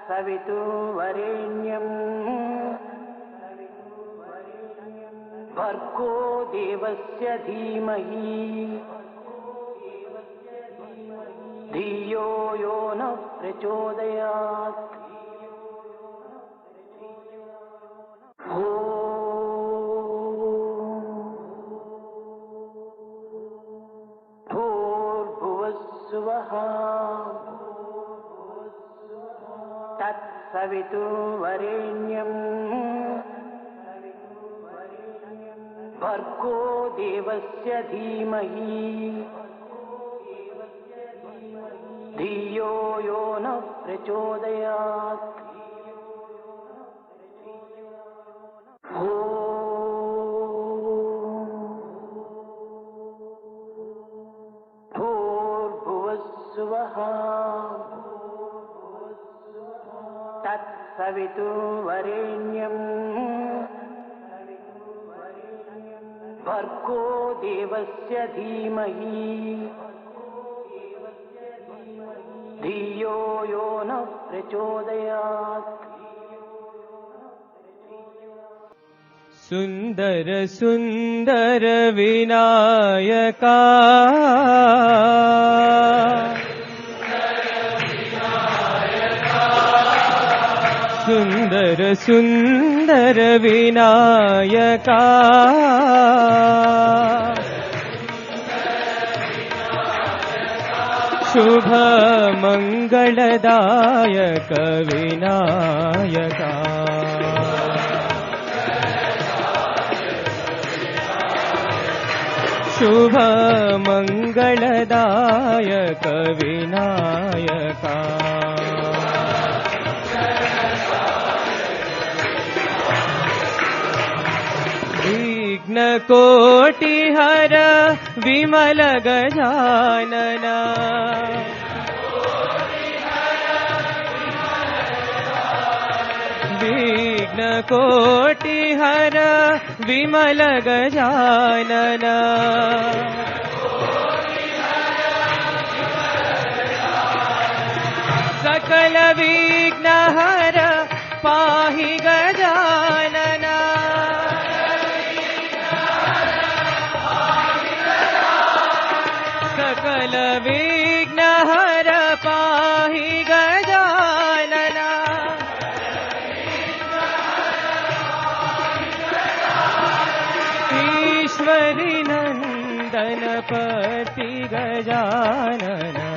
तत्सवितुर्वरेण्यं भर्गो देवस्य धीमहि धियो यो नः प्रचोदयात्। भूर्भुवस्सुवः तत्सवितुर्वरेण्यं भर्गो देवस्य धीमहि धियो यो नः प्रचोदयात्। भूर्भुवस्सुवः तत्सवितुर्वरेण्यं भर्गो देवस्य धीमहि धियो यो नः प्रचोदयात्। सुंदर सुंदर विनायका सुंदर सुंदर विनायका शुभ मंगलदायक विनायका शुभ मंगलदायक विनायका विघ्न कोटि हर विमल गजानना विघ्न कोटि हर विमल गजानना सकल विघ्न हर पाहि गजानना सकल विघ्न हर पाहि गजानना ईश्वरी नंदन पति गजानना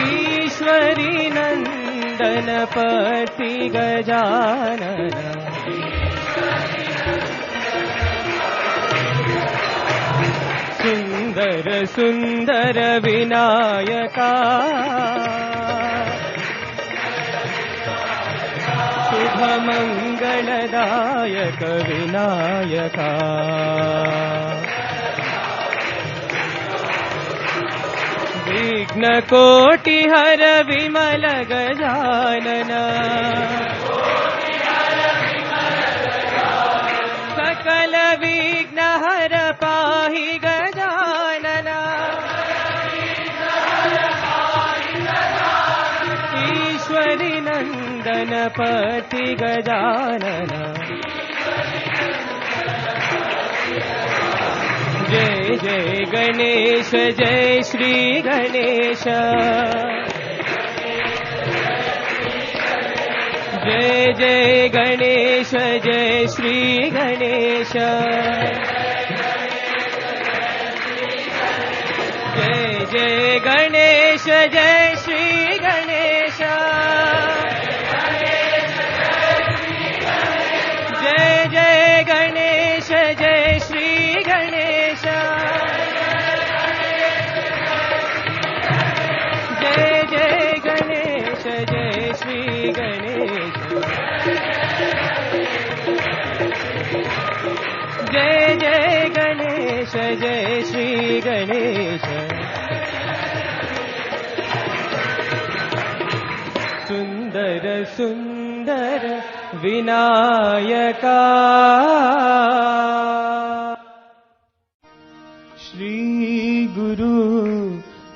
ईश्वरी नंदन पति गजानना सुंदर सुंदर विनायका शुभ मंगलदायक विनायका विघ्न कोटि हर विमल गजानना सकल विघ्न हर पाहि गजानना ईश्वरी नंदन पति गजानना जय जय गणेश जय श्री गणेश जय जय गणेश जय श्री गणेश जय जय गणेश जय श्री गणेश जय जय गणेश जय श्री गणेश जय जय गणेश जय श्री गणेश जय जय गणेश जय श्री गणेश सुंदर सुंदर विनायका श्री गुरु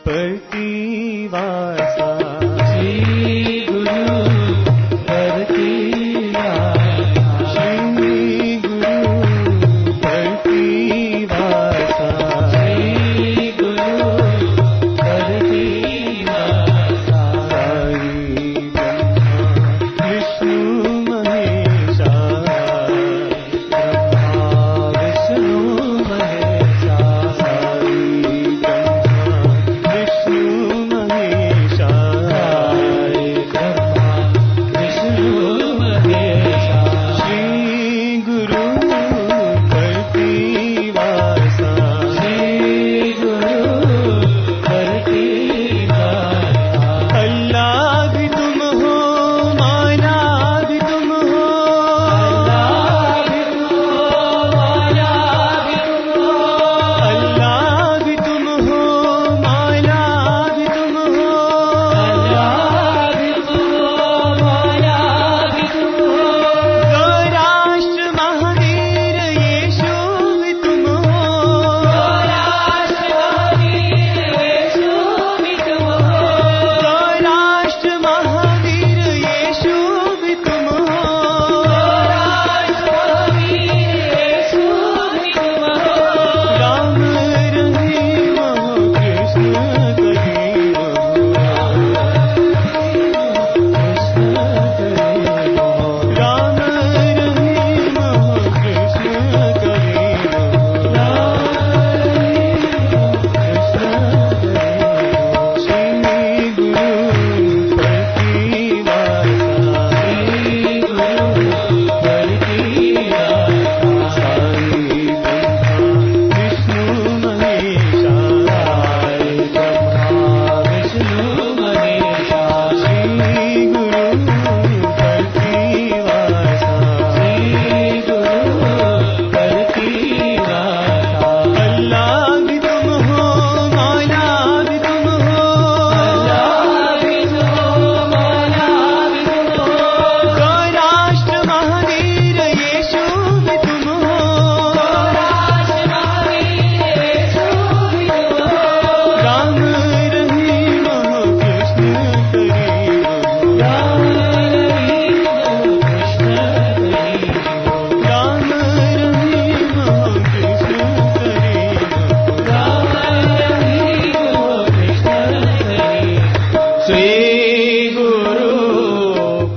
प्रतिवासा श्री गुरु प्रतिवासा श्री गुरु प्रतिवासा श्री गुरु प्रतिवासा साई ब्रह्मा विष्णु महेशा ब्रह्मा विष्णु महेशा साई ब्रह्मा विष्णु महेशा साई ब्रह्मा विष्णु महेशा श्री गुरु प्रतिवासा श्री गुरु प्रतिवासा अल्लाह भी तुम हो माला भी तुम हो अल्लाह भी तुम हो माला भी तुम हो अल्लाह भी तुम हो माला भी तुम हो अल्लाह भी तुम हो माला भी तुम हो गौराष्ट्र महावीर यीशु भी तुम हो गौराष्ट्र महावीर यीशु भी तुम हो गौराष्ट्र महावीर यीशु भी तुम हो गौराष्ट्र महावीर यीशु भी तुम हो राम रहीम हो कृष्ण करीम हो कृष्ण करीम हो राम रहीम हो कृष्ण करीम हो राम रहीम हो कृष्ण करीम हो श्री गुरु प्रतिवासा श्री गुरु प्रतिवासा साई ब्रह्मा विष्णु महेशा साई ब्रह्मा विष्णु महेशा श्री गुरु प्रतिवासा श्री गुरु प्रतिवासा अल्लाह भी तुम हो माला भी तुम हो अल्लाह भी तुम हो माला भी तुम हो गौराष्ट्र महावीर यीशु भी तुम हो गौराष्ट्र महावीर यीशु भी तुम हो राम रहीम हो कृष्ण करीम हो राम रहीम हो कृष्ण करीम हो राम रहीम हो कृष्ण करीम हो राम रहीम हो कृष्ण करीम श्री गुरु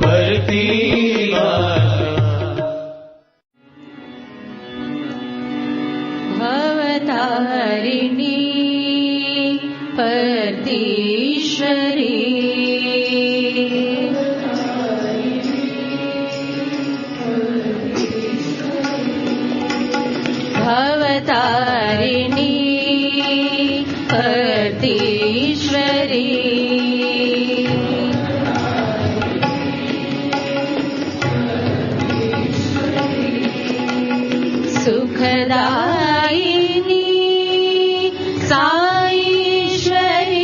प्रतिवासा भवतारिणी परतीश्वरी भवतारिणी परतीश्वरी सुखदायिनी साईश्वरी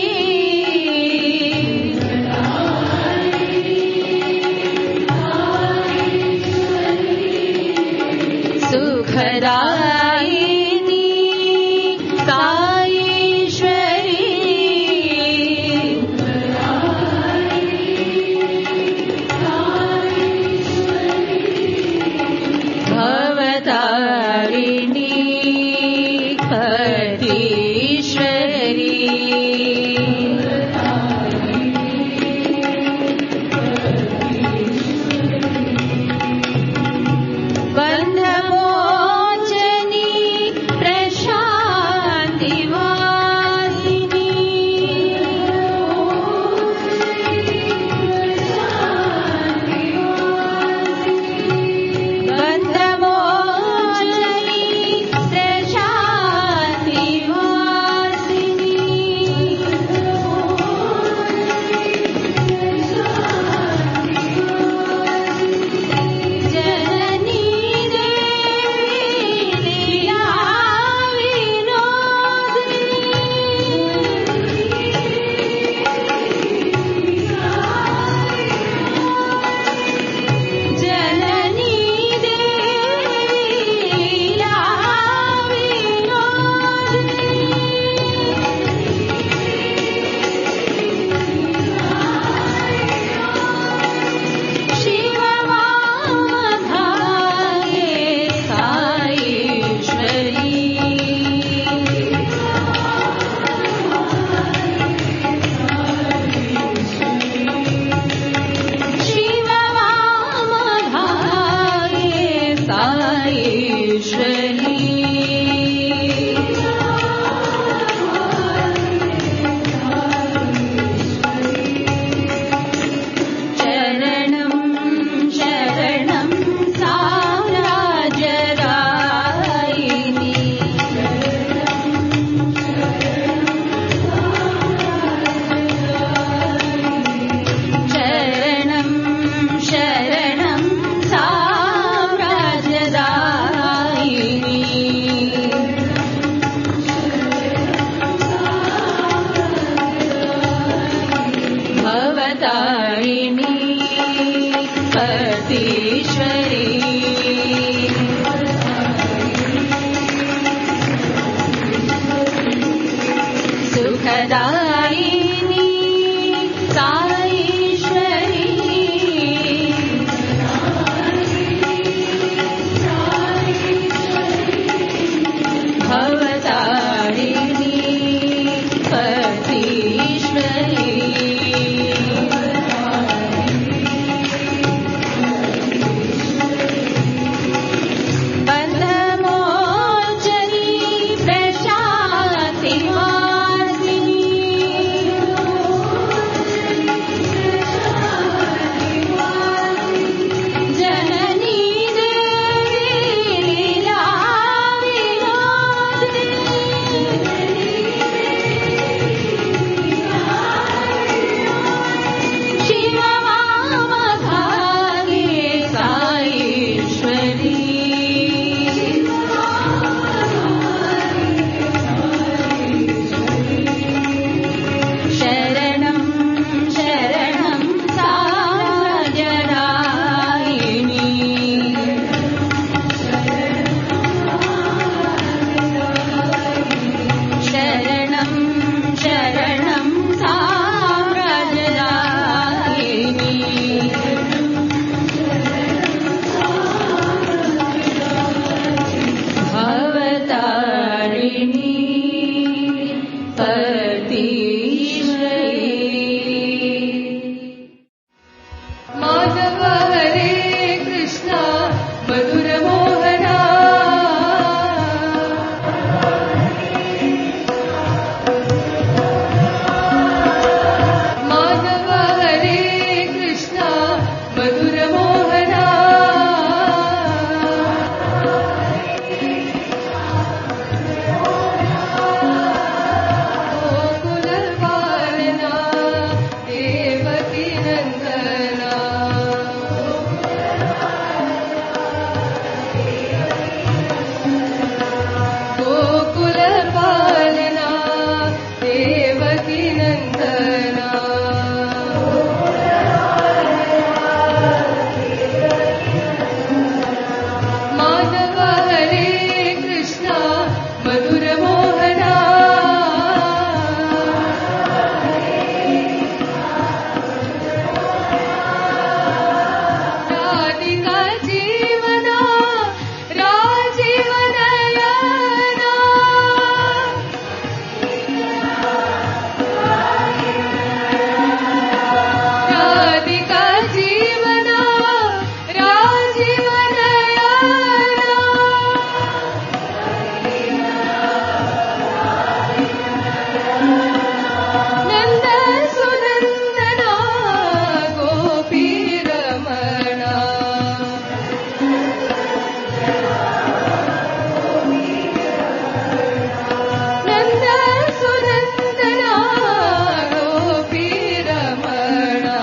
सुखदायिनी साईश्वरी भवतारिणी पतीश्वरी सुखदायिनी साईश्वरी भवतारिणी पतीश्वरी बन्धमोचनी प्रशान्तिवासिनी जननी देवी लीला शिवमामभागे साईश्वरी शरणं शरणं साजरायिणी शरणं शरणं साम्राजदायिनी भवतारिणी पतीश्वरी माधव हरे कृष्ण मधुर मोहना माधव हरे कृष्ण मधुर मोहना गोकुल बालना देवकी नंदना गोकुल बालना देवकी नंदना माधव हरे कृष्ण मधुर मोहना राधिका जीवना राजीवनयना राधिका जीवना राजीवनयना नंद सुनंदना गोपी रमणा नंद सुनंदना गोपी रमणा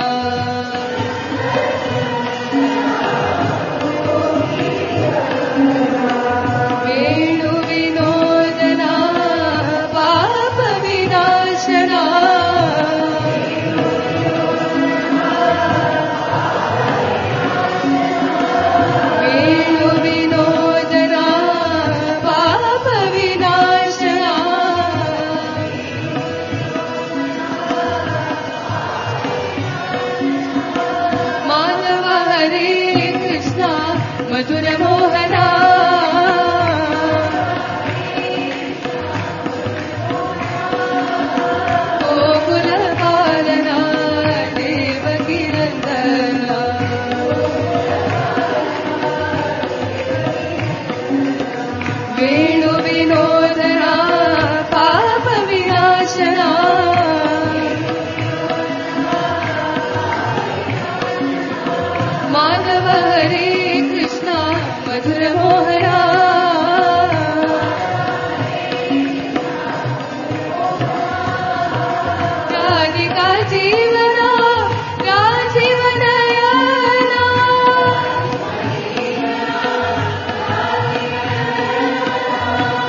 वेणु विनोदना पाप विनाशना वेणु विनोदना पाप विनाशना माधव हरे कृष्ण मधुर मोहना गोकुल बालना देवकी नंदना वेणु विनोदना पाप विनाशना माधव हरे कृष्ण मधुर मोहना राधिका जीवना राजीवनयना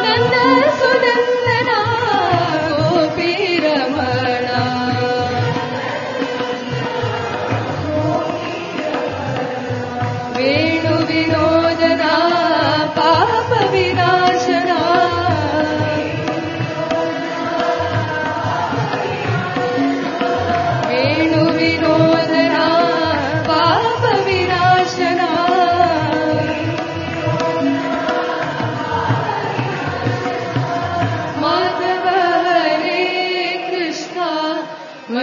नंद सुनंदना गोपी रमणा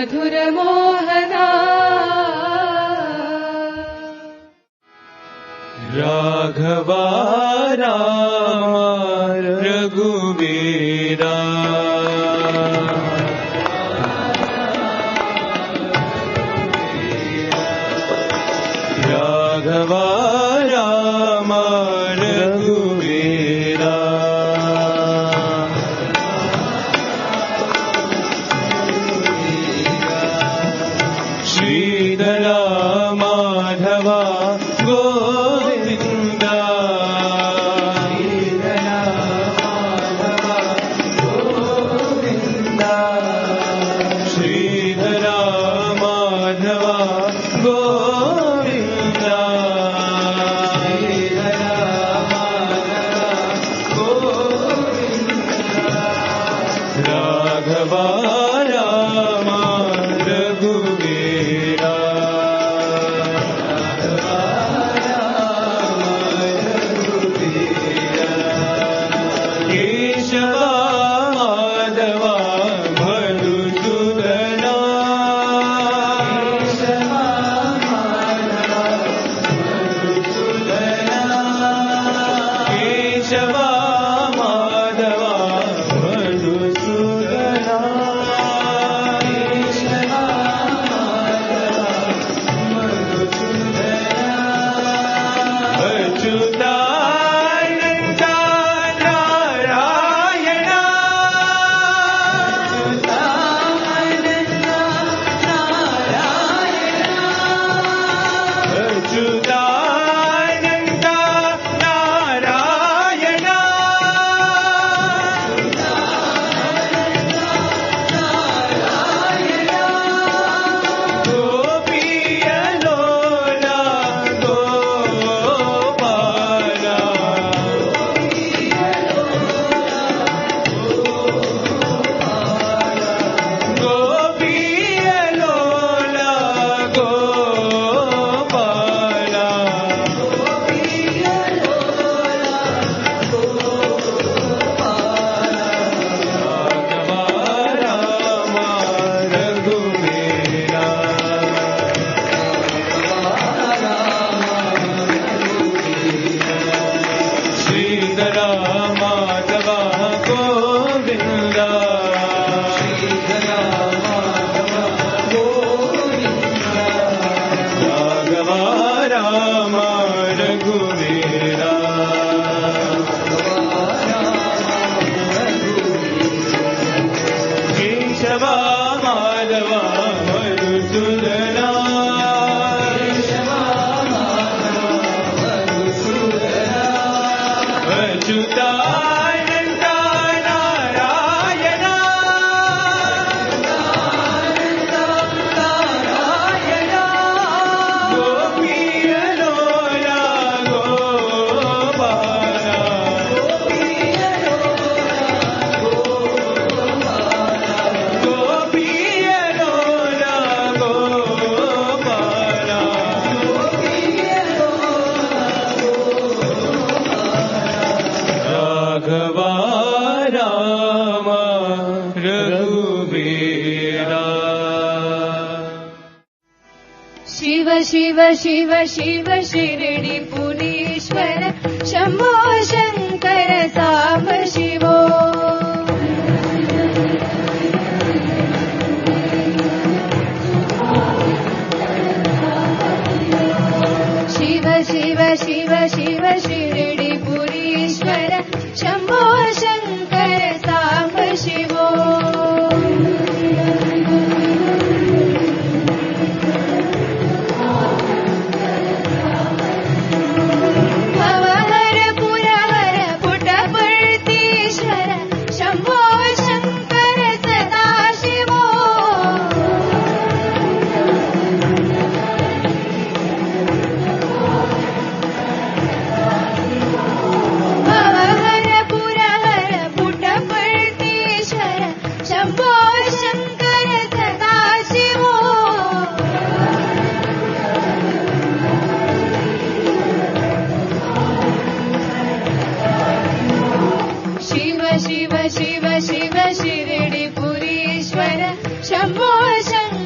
మధుర మోహనా రాఘవ రామ రఘువీరా రాఘవ రామ రఘువీరా శ్రీధర మాధవ గోవింద శ్రీధర మాధవ గోవింద రాఘవ రామ రఘువీరా కేశవ మాధవ మధుసూదనా కేశవ మాధవ మధుసూదనా అచ్యుతానంద నారాయణ అచ్యుతానంద నారాయణ గోపియలోల గోపాల గోపియలోల గోపాల రాఘవ రామ రఘువీరా శ్రీధర మాధవ గోవింద రాఘవ రామ రఘువీరా కేశవ మాధవ మధుసూదనా అచ్యుతానంద నారాయణ గోపియలోల గోపాల గోపియలోల గోపాల రాఘవ రామ రఘువీరా శివ శివ శివ శివ శిరిడి పురీశ్వర శంభో శంకర సాంబ శివో శివ శివ శివ శివ శిరిడి పురీశ్వర శంభో శంకర సాంబ శివో భవహర పురహర పుటపర్తీశ్వర శంభో శంకర సదాశివో భవహర పురహర పుటపర్తీశ్వర శంభో శంకర సదాశివో శివ శివ శివ శివ శిరిడి పురీశ్వర శంభో శంకర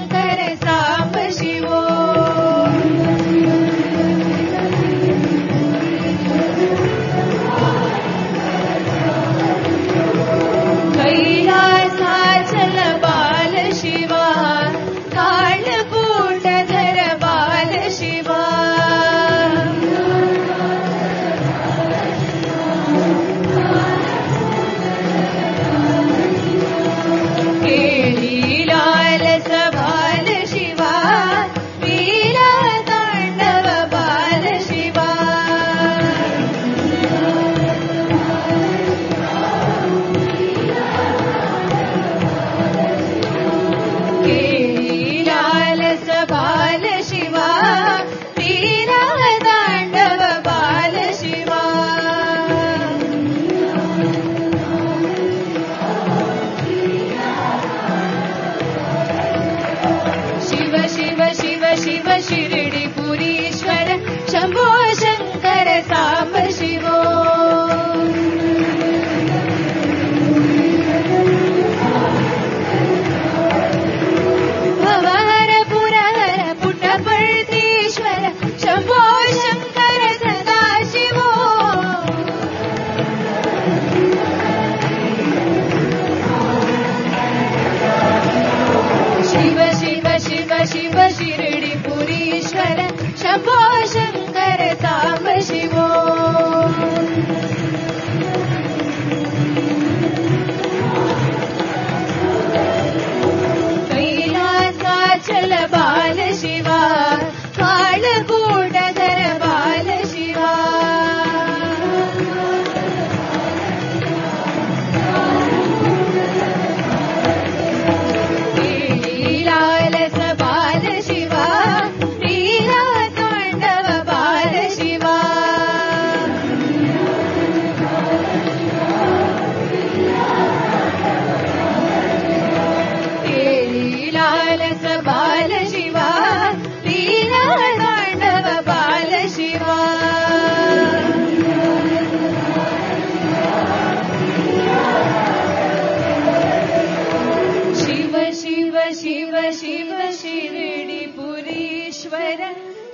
शिव शिव शिव शिरडिपुरीश्वर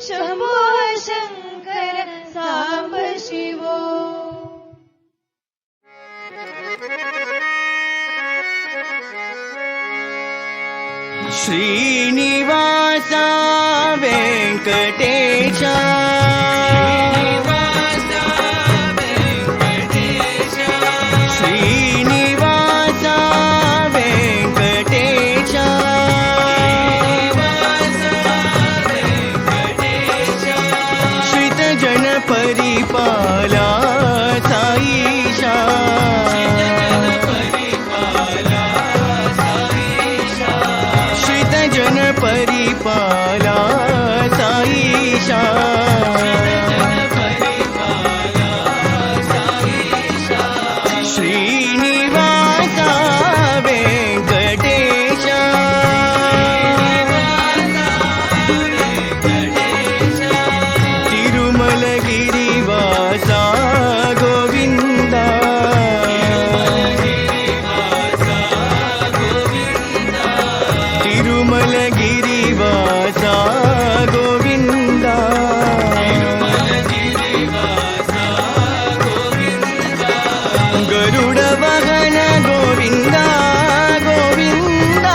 शम्भो शङ्कर साम्ब शिवो Srinivas Venkatesh Srinivas Venkatesh श्रितजन परिपाला Saisha श्रितजन परिपाला Saisha Srinivas Venkatesh तिरुमलगिरिवासा Govind तिरुमलगिरिवासा Govind गरुडवाहन Govind Govind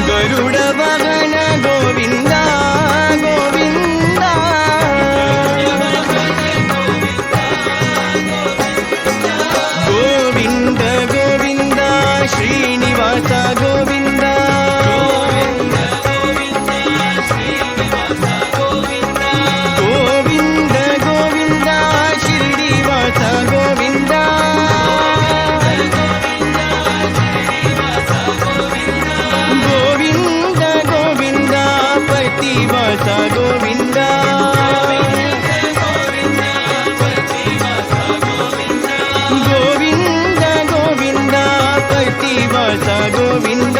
गरुडवाहन Govind Govind Govind Govind Srinivas Govind Govind Govind शिरडिवास Govind Govind Govind पतिवास Govind Govind Govind पतिवास Govind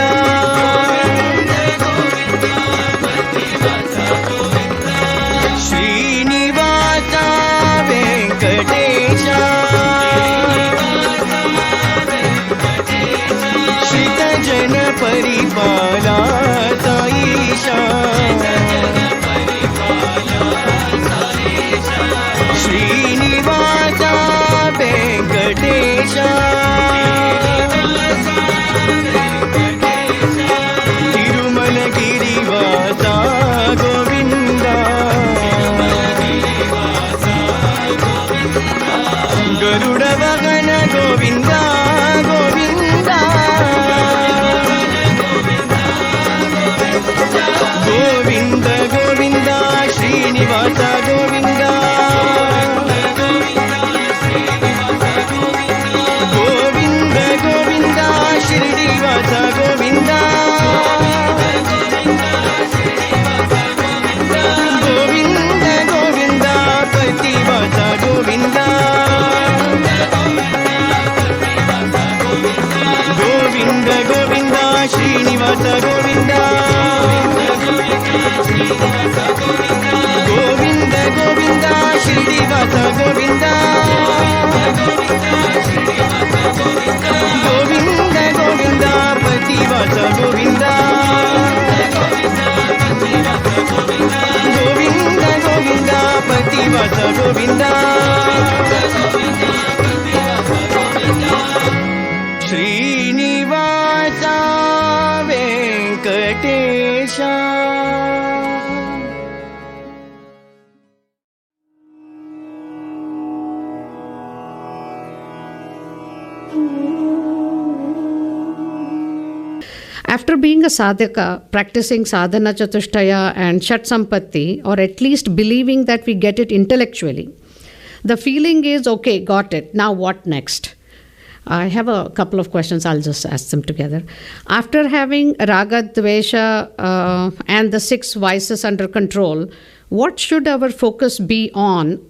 Srinivas Venkatesh श्रितजन परिपाला Saisha Srinivas Venkatesh तिरुमलगिरिवासा Govind गरुडवाहन Govind Govind Govind Govind Srinivas Govind Govind Govind शिरडिवास Govind Govind Govind पतिवास Govind Govind Govind Srinivas Govind Govind Govind Srinivas Govind Govind Govind पतिवास Govind Govind Govind पतिवास Govind Srinivas Venkatesh After being a sadhaka, practicing sadhana chatushtaya and shat sampatti, or at least believing that we get it intellectually, the feeling is, okay, got it, now what next? I have a couple of questions, I'll just ask them together. After having raga, dvesha, and the 6 vices under control, what should our focus be on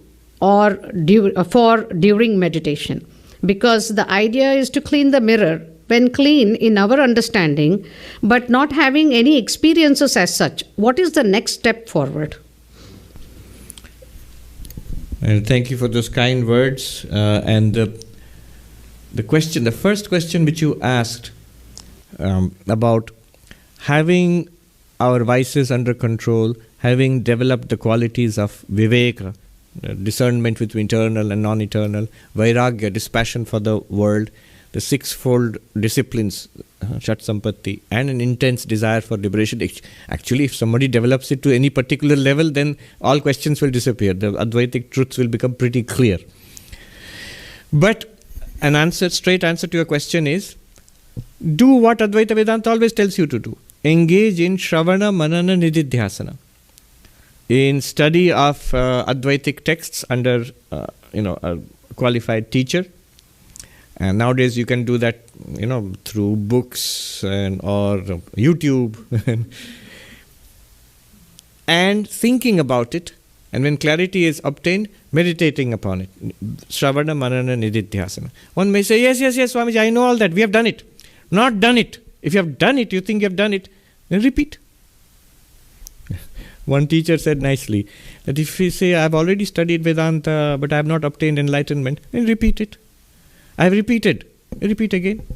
or during meditation? Because the idea is to clean the mirror. When clean in our understanding, but not having any experiences as such, what is the next step forward? And thank you for those kind words. And the first question which you asked about having our vices under control, having developed the qualities of viveka, discernment between eternal and non-eternal, vairagya, dispassion for the world, the sixfold disciplines, Shat Sampatti, and an intense desire for liberation. Actually, if somebody develops it to any particular level, then all questions will disappear. The Advaitic truths will become pretty clear. But straight answer to your question is, do what Advaita Vedanta always tells you to do. Engage in Shravana, Manana, Nididhyasana. In study of Advaitic texts under a qualified teacher. And nowadays you can do that, through books or YouTube. And thinking about it, and when clarity is obtained, meditating upon it. Shravana, Manana, Nididhyasana. One may say, yes, Swamiji, I know all that. We have done it. Not done it. If you have done it, you think you have done it, then repeat. One teacher said nicely that if you say, I have already studied Vedanta, but I have not obtained enlightenment, then repeat it. I have repeated. Repeat again.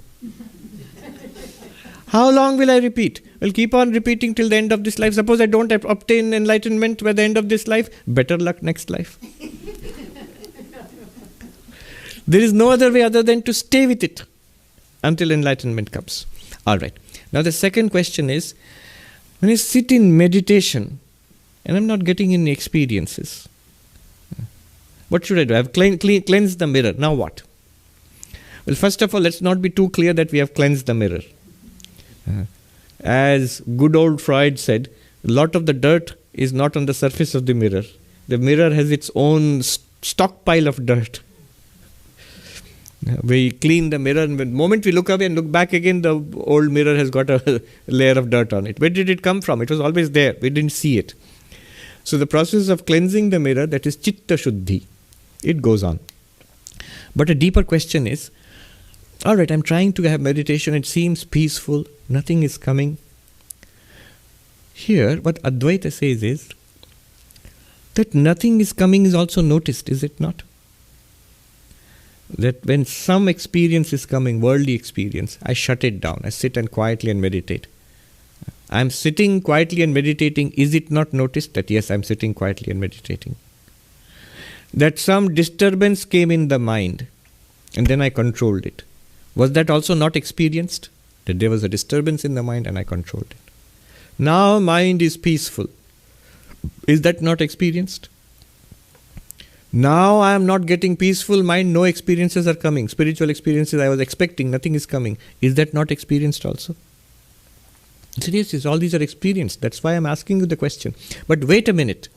How long will I repeat? I'll keep on repeating till the end of this life. Suppose I don't obtain enlightenment by the end of this life. Better luck next life. There is no other way other than to stay with it until enlightenment comes. All right. Now the second question is, when I sit in meditation and I'm not getting any experiences, what should I do? I've cleansed the mirror. Now what? Well, first of all, let's not be too clear that we have cleansed the mirror. As good old Freud said, a lot of the dirt is not on the surface of the mirror. The mirror has its own stockpile of dirt. We clean the mirror, and the moment we look away and look back again, the old mirror has got a layer of dirt on it. Where did it come from? It was always there. We didn't see it. So the process of cleansing the mirror, that is chitta shuddhi, it goes on. But a deeper question is, all right, I'm trying to have meditation, it seems peaceful, nothing is coming. Here, what Advaita says is that nothing is coming is also noticed, is it not? That when some experience is coming, worldly experience, I shut it down. I sit and quietly and meditate. I'm sitting quietly and meditating. Is it not noticed that yes, I'm sitting quietly and meditating? That some disturbance came in the mind and then I controlled it. Was that also not experienced? That there was a disturbance in the mind and I controlled it. Now mind is peaceful. Is that not experienced? Now I am not getting peaceful mind, no experiences are coming. Spiritual experiences I was expecting, nothing is coming. Is that not experienced also? He said, yes, all these are experienced. That's why I'm asking you the question. But wait a minute.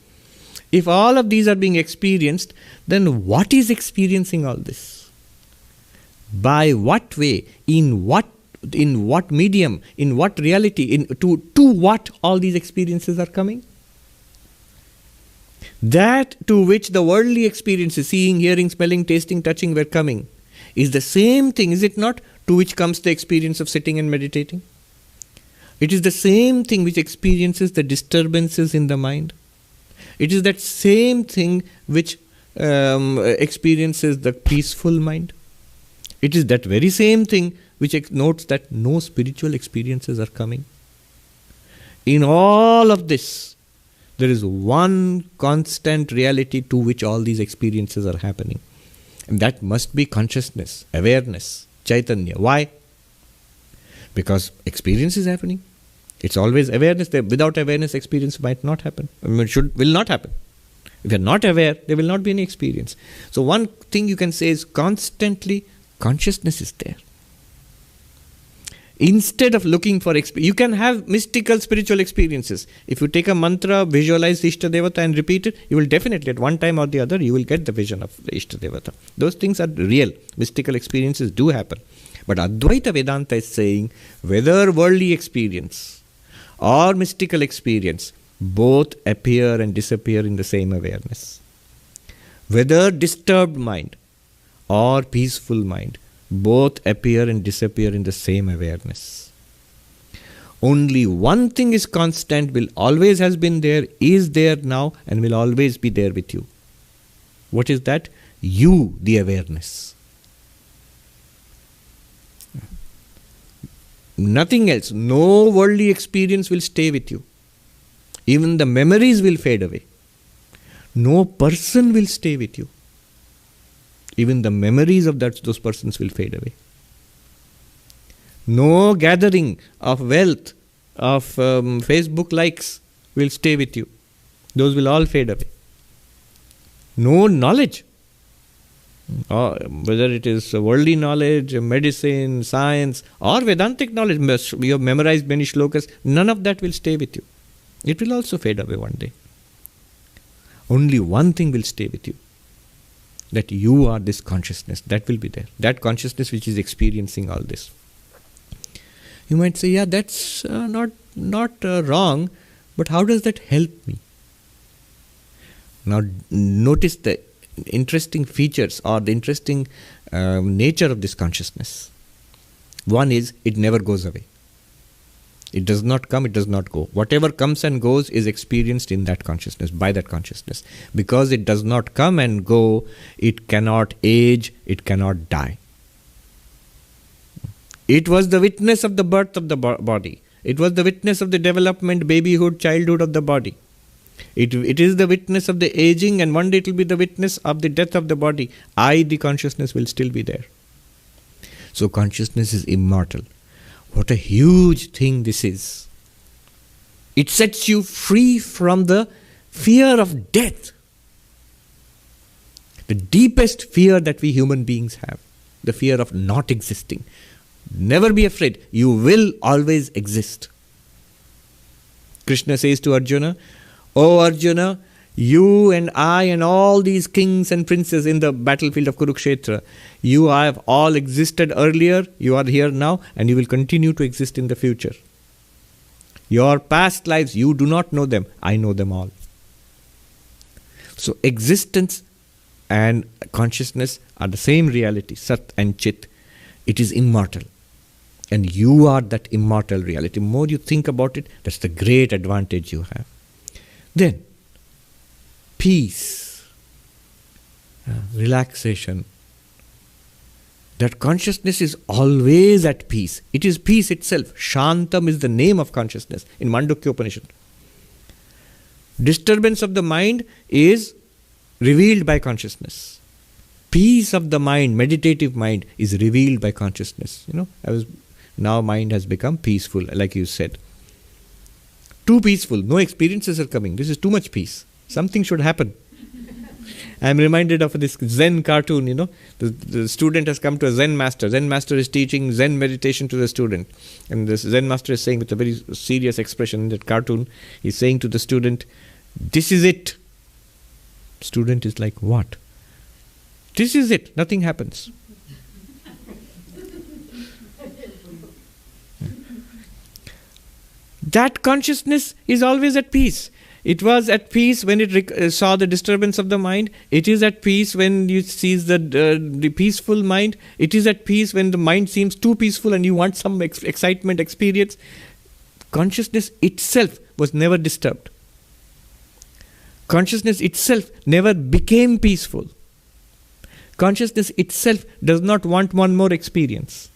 If all of these are being experienced, then what is experiencing all this? By what way? In what medium? In what reality? To what all these experiences are coming? That to which the worldly experiences, seeing, hearing, smelling, tasting, touching were coming, is the same thing, is it not, to which comes the experience of sitting and meditating? It is the same thing which experiences the disturbances in the mind. It is that same thing which experiences the peaceful mind. It is that very same thing which notes that no spiritual experiences are coming. In all of this, there is one constant reality to which all these experiences are happening. And that must be consciousness, awareness, Chaitanya. Why? Because experience is happening. It's always awareness. Without awareness, experience might not happen. Will not happen. If you're not aware, there will not be any experience. So one thing you can say is constantly consciousness is there. Instead of looking for you can have mystical spiritual experiences. If you take a mantra, visualize Ishta Devata and repeat it, you will definitely at one time or the other, you will get the vision of the Ishta Devata. Those things are real. Mystical experiences do happen. But Advaita Vedanta is saying whether worldly experience or mystical experience, both appear and disappear in the same awareness. Whether disturbed mind or peaceful mind, both appear and disappear in the same awareness. Only one thing is constant, will always has been there, is there now, and will always be there with you. What is that? You, the awareness. Nothing else. No worldly experience will stay with you. Even the memories will fade away. No person will stay with you. Even the memories of those persons will fade away. No gathering of wealth, of Facebook likes will stay with you. Those will all fade away. No knowledge, whether it is worldly knowledge, medicine, science, or Vedantic knowledge, you have memorized many shlokas, none of that will stay with you. It will also fade away one day. Only one thing will stay with you, that you are this consciousness. That will be there. That consciousness which is experiencing all this. You might say, yeah, that's not wrong, but how does that help me? Now notice the interesting features or the interesting nature of this consciousness. One is, it never goes away. It does not come, it does not go. Whatever comes and goes is experienced in that consciousness, by that consciousness. Because it does not come and go, it cannot age, it cannot die. It was the witness of the birth of the body. It was the witness of the development, babyhood, childhood of the body. It is the witness of the aging, and one day it will be the witness of the death of the body. The consciousness, will still be there. So consciousness is immortal. What a huge thing this is. It sets you free from the fear of death. The deepest fear that we human beings have. The fear of not existing. Never be afraid. You will always exist. Krishna says to Arjuna, "O Arjuna, you and I and all these kings and princes in the battlefield of Kurukshetra, you have all existed earlier, you are here now, and you will continue to exist in the future. Your past lives, you do not know them, I know them all." So existence and consciousness are the same reality, Sat and Chit. It is immortal. And you are that immortal reality. The more you think about it, that's the great advantage you have. Then, peace, relaxation. That consciousness is always at peace. It is peace itself. Shantam is the name of consciousness in Mandukya Upanishad. Disturbance of the mind is revealed by consciousness. Peace of the mind, meditative mind, is revealed by consciousness. Now mind has become peaceful, like you said. Too peaceful, no experiences are coming. This is too much peace. Something should happen. I am reminded of this Zen cartoon, The student has come to a Zen master. Zen master is teaching Zen meditation to the student. And this Zen master is saying with a very serious expression in that cartoon, he's saying to the student, "This is it." Student is like, "What?" "This is it. Nothing happens." That consciousness is always at peace. It was at peace when it saw the disturbance of the mind. It is at peace when you sees the peaceful mind. It is at peace when the mind seems too peaceful and you want some excitement, experience. Consciousness itself was never disturbed. Consciousness itself never became peaceful. Consciousness itself does not want one more experience.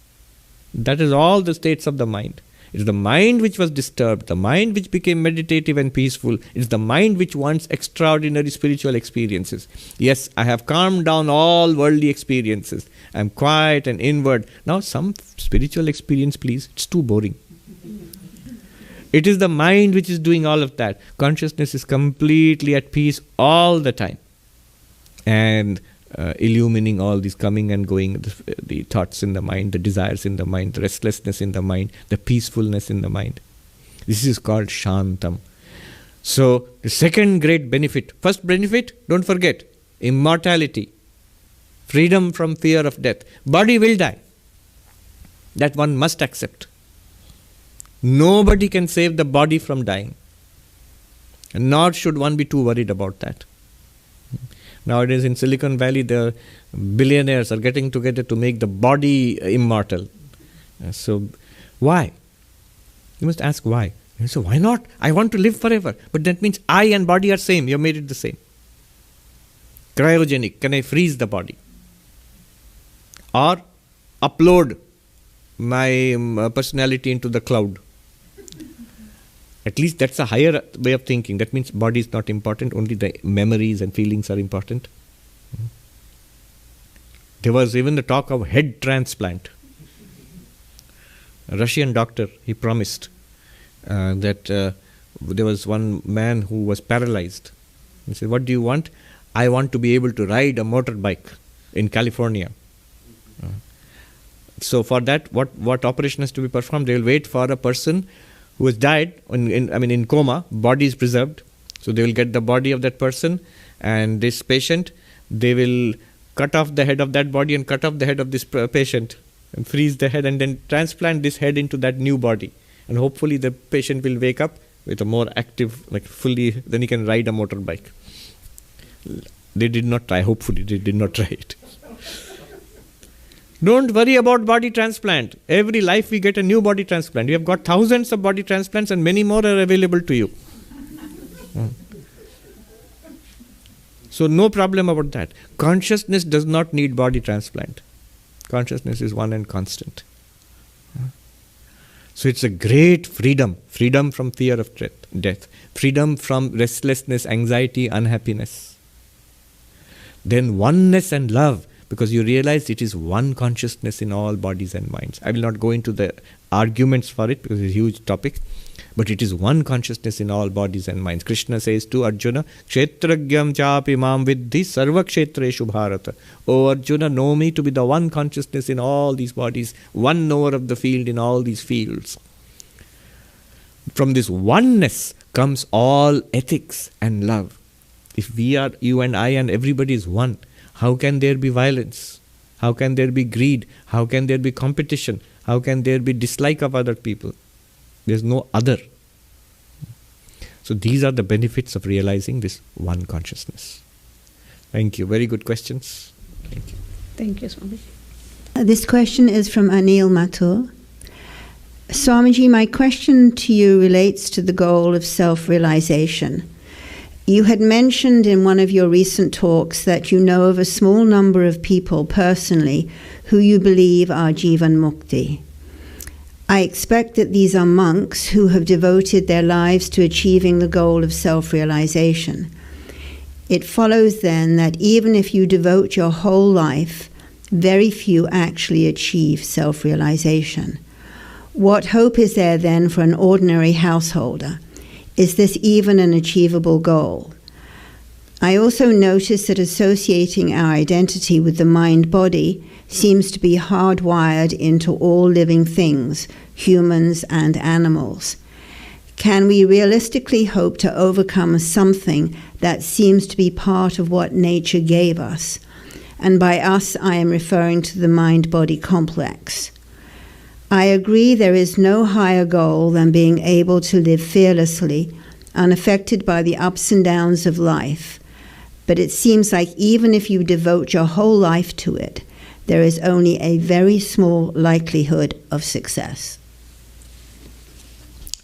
That is all the states of the mind. It is the mind which was disturbed, the mind which became meditative and peaceful. It is the mind which wants extraordinary spiritual experiences. Yes, I have calmed down all worldly experiences. I am quiet and inward. Now some spiritual experience, please. It's too boring. It is the mind which is doing all of that. Consciousness is completely at peace all the time. And illumining all these coming and going, the thoughts in the mind, the desires in the mind, the restlessness in the mind, the peacefulness in the mind. This is called Shantam. So, the second great benefit, first benefit, don't forget, immortality, freedom from fear of death. Body will die. That one must accept. Nobody can save the body from dying. And nor should one be too worried about that. Nowadays in Silicon Valley, the billionaires are getting together to make the body immortal. So, why? You must ask why. So, why not? I want to live forever. But that means I and body are same. You have made it the same. Cryogenic. Can I freeze the body? Or upload my personality into the cloud. At least that's a higher way of thinking. That means body is not important, only the memories and feelings are important. There was even the talk of head transplant. A Russian doctor, he promised that there was one man who was paralyzed. He said, "What do you want?" "I want to be able to ride a motorbike in California." So for that, what operation has to be performed? They will wait for a person who has died, in coma, body is preserved. So they will get the body of that person, and this patient, they will cut off the head of that body and cut off the head of this patient and freeze the head and then transplant this head into that new body. And hopefully the patient will wake up with a more active, then he can ride a motorbike. They did not try, hopefully they did not try it. Don't worry about body transplant. Every life we get a new body transplant. We have got thousands of body transplants and many more are available to you. So no problem about that. Consciousness does not need body transplant. Consciousness is one and constant. So it's a great freedom. Freedom from fear of death. Freedom from restlessness, anxiety, unhappiness. Then oneness and love. Because you realize it is one consciousness in all bodies and minds. I will not go into the arguments for it because it's a huge topic. But it is one consciousness in all bodies and minds. Krishna says to Arjuna, Kshetragyam chapi mam viddhi sarva kshetreshu bharata. O Arjuna, know me to be the one consciousness in all these bodies, one knower of the field in all these fields. From this oneness comes all ethics and love. If we are, you and I and everybody is one, how can there be violence? How can there be greed? How can there be competition? How can there be dislike of other people? There's no other. So these are the benefits of realizing this one consciousness. Thank you. Very good questions. Thank you. Thank you, Swami. This question is from Anil Mathur. Swamiji, my question to you relates to the goal of self-realization. You had mentioned in one of your recent talks that you know of a small number of people personally who you believe are Jivan Mukti. I expect that these are monks who have devoted their lives to achieving the goal of self-realization. It follows then that even if you devote your whole life, very few actually achieve self-realization. What hope is there then for an ordinary householder? Is this even an achievable goal? I also notice that associating our identity with the mind-body seems to be hardwired into all living things, humans and animals. Can we realistically hope to overcome something that seems to be part of what nature gave us? And by us, I am referring to the mind-body complex. I agree there is no higher goal than being able to live fearlessly, unaffected by the ups and downs of life. But it seems like even if you devote your whole life to it, there is only a very small likelihood of success.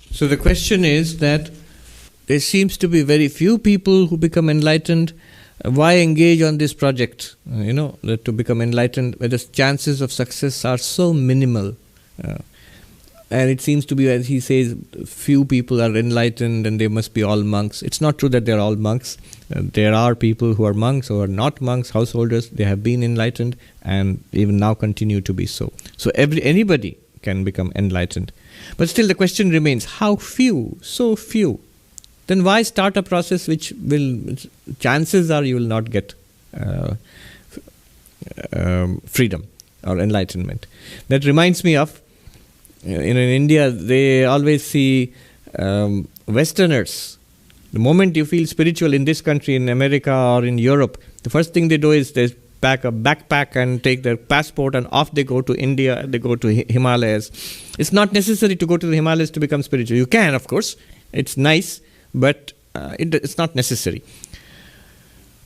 So the question is that there seems to be very few people who become enlightened. Why engage on this project? To become enlightened, where the chances of success are so minimal. And it seems to be, as he says, few people are enlightened and they must be all monks. It's not true that they're all monks. There are people who are monks or are not monks, householders. They have been enlightened and even now continue to be so. So anybody can become enlightened. But still the question remains, how few? So few. Then why start a process which chances are you will not get freedom or enlightenment? That reminds me of, in India, they always see Westerners. The moment you feel spiritual in this country, in America or in Europe, the first thing they do is they pack a backpack and take their passport and off they go to India, they go to Himalayas. It's not necessary to go to the Himalayas to become spiritual. You can, of course. It's nice, but it's not necessary.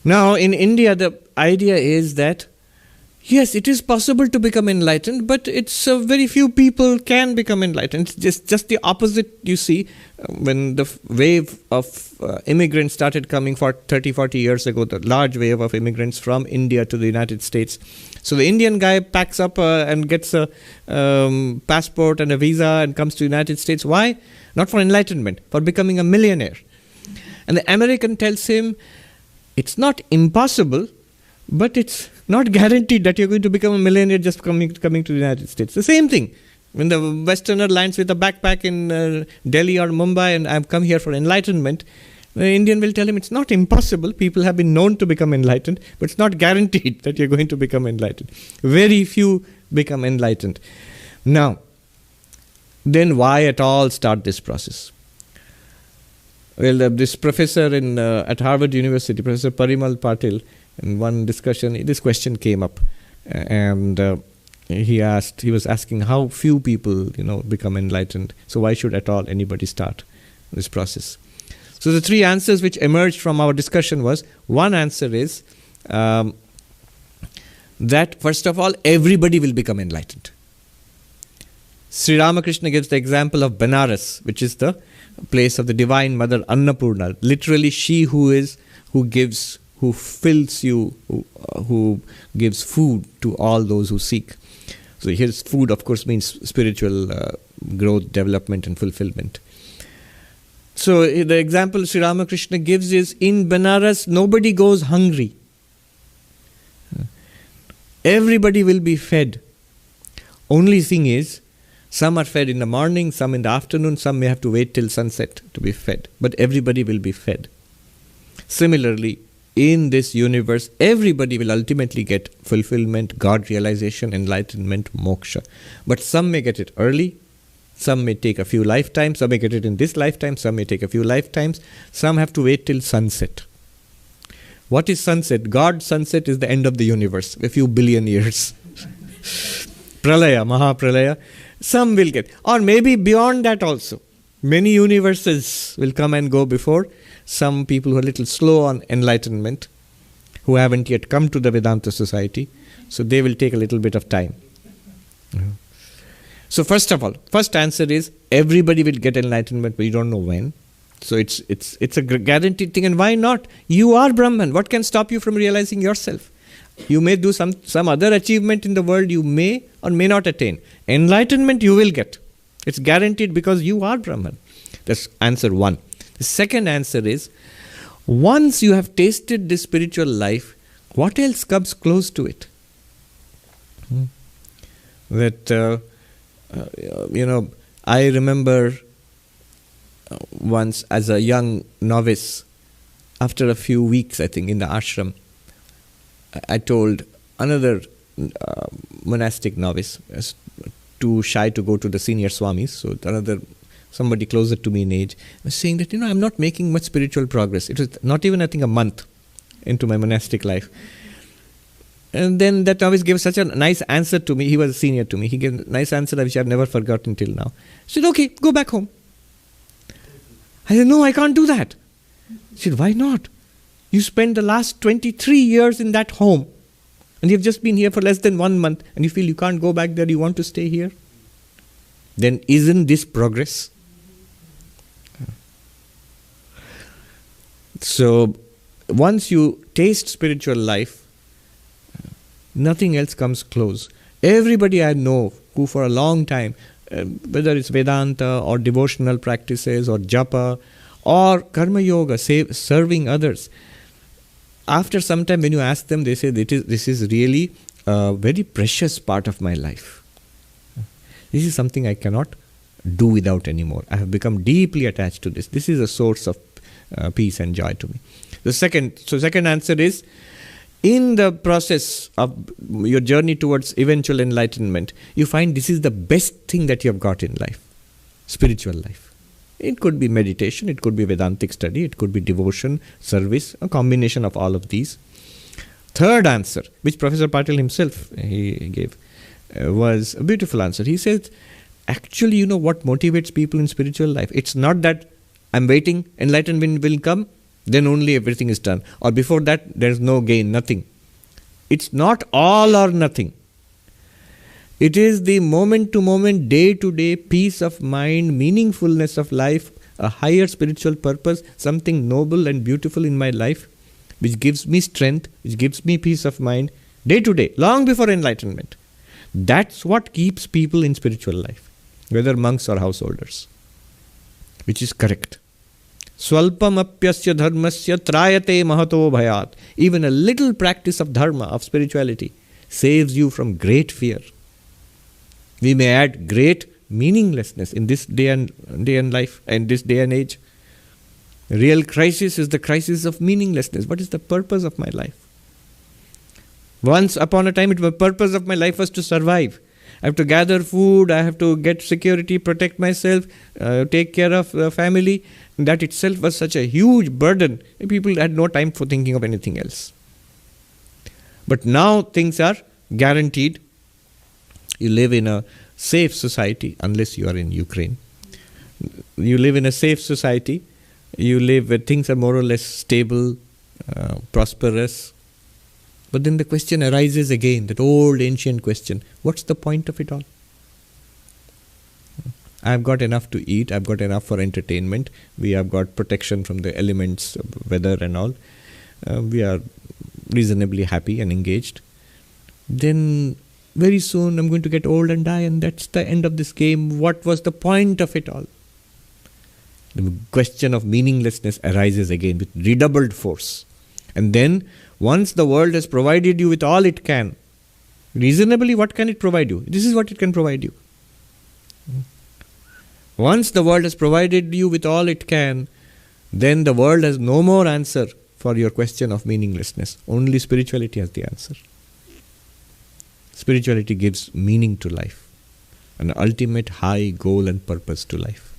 Now, in India, the idea is that Yes, it is possible to become enlightened, but it's very few people can become enlightened. It's just the opposite, you see, when the wave of immigrants started coming for 30, 40 years ago, the large wave of immigrants from India to the United States. So the Indian guy packs up and gets a passport and a visa and comes to the United States. Why? Not for enlightenment, for becoming a millionaire. And the American tells him, it's not impossible, but it's not guaranteed that you're going to become a millionaire just coming to the United States. The same thing. When the Westerner lands with a backpack in Delhi or Mumbai and I've come here for enlightenment, the Indian will tell him it's not impossible. People have been known to become enlightened, but it's not guaranteed that you're going to become enlightened. Very few become enlightened. Now, then why at all start this process? Well, this professor at Harvard University, Professor Parimal Patil, in one discussion, this question came up, and he was asking how few people, become enlightened. So why should at all anybody start this process? So the three answers which emerged from our discussion was, one answer is that first of all, everybody will become enlightened. Sri Ramakrishna gives the example of Benares, which is the place of the Divine Mother Annapurna. Literally, she who fills you, who gives food to all those who seek. So here's food, of course, means spiritual growth, development, and fulfillment. So the example Sri Ramakrishna gives is, in Benares, nobody goes hungry. Everybody will be fed. Only thing is, some are fed in the morning, some in the afternoon, some may have to wait till sunset to be fed. But everybody will be fed. Similarly, in this universe, everybody will ultimately get fulfillment, God realization, enlightenment, moksha. But some may get it early, some may take a few lifetimes, some may get it in this lifetime, some may take a few lifetimes, some have to wait till sunset. What is sunset? God's sunset is the end of the universe, a few billion years. Pralaya, Mahapralaya. Some will get, or maybe beyond that also. Many universes will come and go before some people who are a little slow on enlightenment, who haven't yet come to the Vedanta society, so they will take a little bit of time. So first of all, first answer is, everybody will get enlightenment, but you don't know when. So it's a guaranteed thing, and why not? You are Brahman. What can stop you from realizing yourself? You may do some other achievement in the world, you may or may not attain. Enlightenment you will get. It's guaranteed because you are Brahman. That's answer one. The second answer is, once you have tasted this spiritual life, what else comes close to it? I remember once as a young novice, after a few weeks, I think, in the ashram, I told another monastic novice, too shy to go to the senior swamis, so somebody closer to me in age, was saying that, I'm not making much spiritual progress. It was not even, I think, a month into my monastic life. And then that novice gave such a nice answer to me. He was a senior to me. He gave a nice answer which I've never forgotten till now. He said, okay, go back home. I said, no, I can't do that. He said, why not? You spent the last 23 years in that home, and you've just been here for less than 1 month, and you feel you can't go back there, you want to stay here? Then isn't this progress? So, once you taste spiritual life, nothing else comes close. Everybody I know who for a long time, whether it's Vedanta or devotional practices or japa or karma yoga, serving others, after some time when you ask them, they say, this is really a very precious part of my life. This is something I cannot do without anymore. I have become deeply attached to this. This is a source of peace and joy to me. The second answer is, in the process of your journey towards eventual enlightenment, you find this is the best thing that you have got in life, spiritual life. It could be meditation, it could be Vedantic study, it could be devotion, service, a combination of all of these. Third answer, which Professor Patil himself he gave, was a beautiful answer. He said, actually, what motivates people in spiritual life? It's not that I'm waiting, enlightenment will come, then only everything is done. Or before that, there's no gain, nothing. It's not all or nothing. It is the moment to moment, day to day peace of mind, meaningfulness of life, a higher spiritual purpose, something noble and beautiful in my life, which gives me strength, which gives me peace of mind, day to day, long before enlightenment. That's what keeps people in spiritual life, whether monks or householders, which is correct. Swalpam apyasya dharmasya trayate mahato bhayat. Even a little practice of dharma, of spirituality, saves you from great fear. We may add great meaninglessness in this day and life and this day and age. The real crisis is the crisis of meaninglessness. What is the purpose of my life? Once upon a time, the purpose of my life was to survive. I have to gather food, I have to get security, protect myself, take care of the family. That itself was such a huge burden. People had no time for thinking of anything else. But now things are guaranteed. You live in a safe society, unless you are in Ukraine. You live in a safe society. You live where things are more or less stable, prosperous. But then the question arises again, that old ancient question, what's the point of it all? I've got enough to eat, I've got enough for entertainment, we have got protection from the elements, weather and all. We are reasonably happy and engaged. Then very soon I'm going to get old and die, and that's the end of this game. What was the point of it all? The question of meaninglessness arises again with redoubled force. And then, once the world has provided you with all it can, reasonably, what can it provide you? This is what it can provide you. Once the world has provided you with all it can, then the world has no more answer for your question of meaninglessness. Only spirituality has the answer. Spirituality gives meaning to life, an ultimate high goal and purpose to life.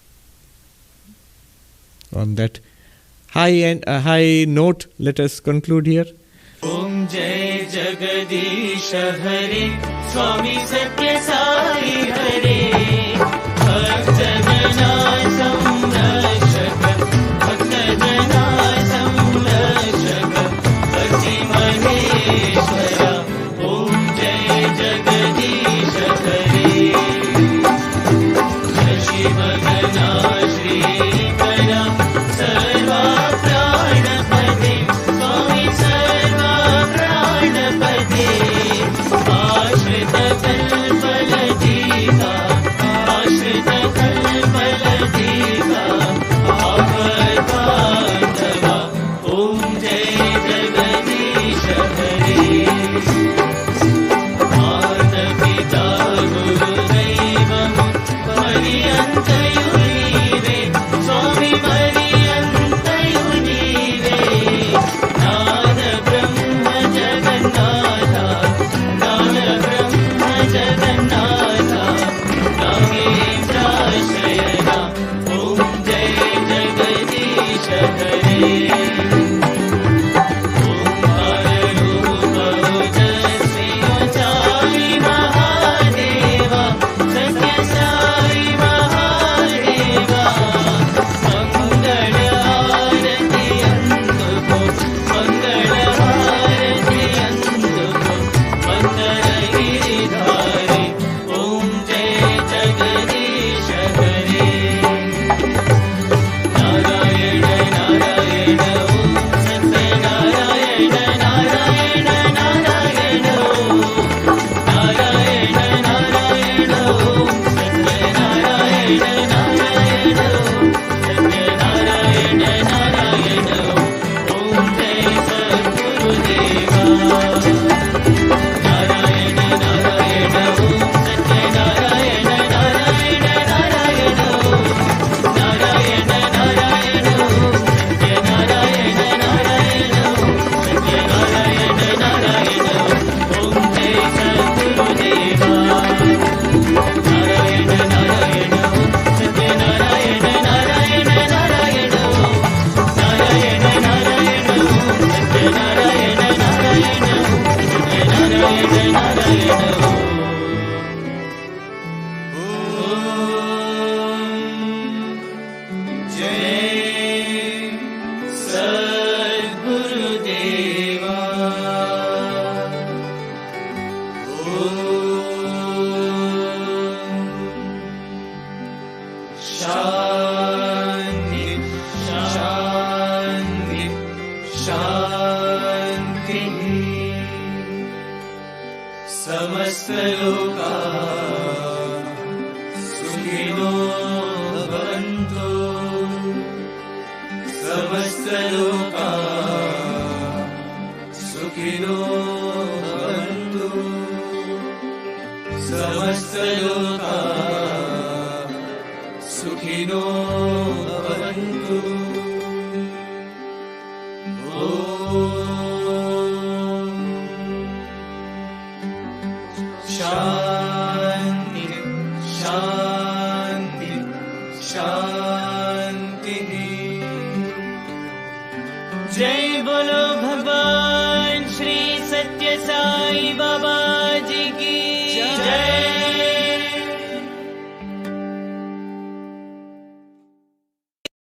On that high note, let us conclude here. Om Jai Jagadish Hare Swami Sathya Sai Hare Bhaktadana Samrashak Bhaktadana Samrashak Bhakti Maheshwara Om Jai Jagadish Hare Shashi Bhagana Shri Kara Sarva Pranapade Swami Sarva Pranapade Ashrita Kalpaladi शान्ति शान्ति शान्तिः समस्तलोका सुखिनो भवन्तु समस्तलोका सुखिनो भवन्तु समस्तलोका सुखिनो भवन्तु ॐ शान्ति शान्ति शान्तिः जय बोलो भगवान श्री सत्य साई बाबा जी की जय।